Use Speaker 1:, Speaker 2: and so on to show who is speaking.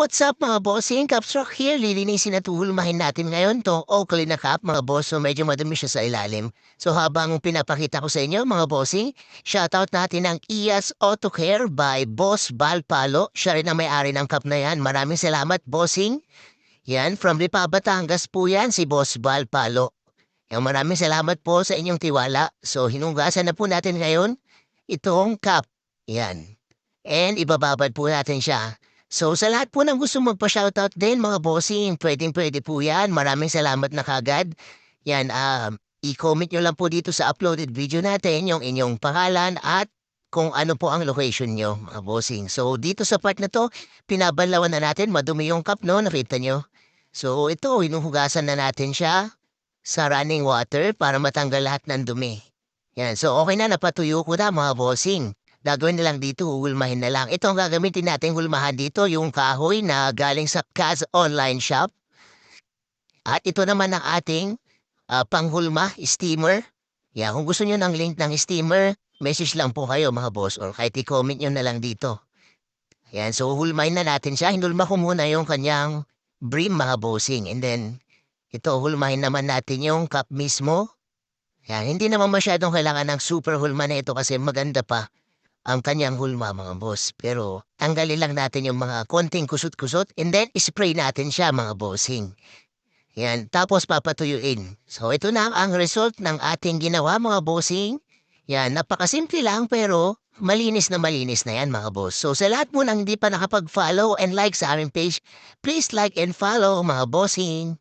Speaker 1: What's up mga bossing? Capsrock here. Lilinisin at uhulmahin natin ngayon tong Oakley na cup mga boss. So medyo madumi siya sa ilalim. So habang pinapakita ko sa inyo mga bossing, shoutout natin ang IAS Auto Care by Boss Balpalo. Siya rin ang may-ari ng cup na yan. Maraming salamat bossing. Yan, from Lipa, Batangas po yan si Boss Balpalo. Yan, maraming salamat po sa inyong tiwala. So hinugasan na po natin ngayon itong cup. Yan. And ibababad po natin siya. So sa lahat po ng gusto magpa-shoutout din mga bossing, pwedeng-pwede po yan. Maraming salamat na kagad. Yan, i-comment nyo lang po dito sa uploaded video natin yung inyong pangalan at kung ano po ang location nyo mga bossing. So dito sa part na to, pinabanlawan na natin, madumi yung cup no, nakita nyo. So ito, hinuhugasan na natin siya sa running water para matanggal lahat ng dumi. Yan, so okay na, napatuyo ko na mga bossing. Gagawin na lang dito, hulmahin na lang. Ito ang gagamitin natin hulmahan dito, yung kahoy na galing sa Kaz Online Shop. At ito naman ang ating panghulma, steamer. Yeah, kung gusto nyo ng link ng steamer, message lang po kayo mga boss or kahit i-comment nyo na lang dito. Yan, so hulmahin na natin siya. Hinulma ko muna yung kanyang brim mga bossing. And then, ito hulmahin naman natin yung cup mismo. Yan, hindi naman masyadong kailangan ng super hulma na ito kasi maganda pa ang kanyang hulma mga boss. Pero tanggalin lang natin yung mga konting kusot-kusot and then spray natin siya mga bossing. Yan, tapos papatuyuin. So ito na ang result ng ating ginawa mga bossing. Yan, napakasimple lang pero malinis na yan mga boss. So sa lahat mo nang hindi pa nakapag-follow and like sa aming page, please like and follow mga bossing.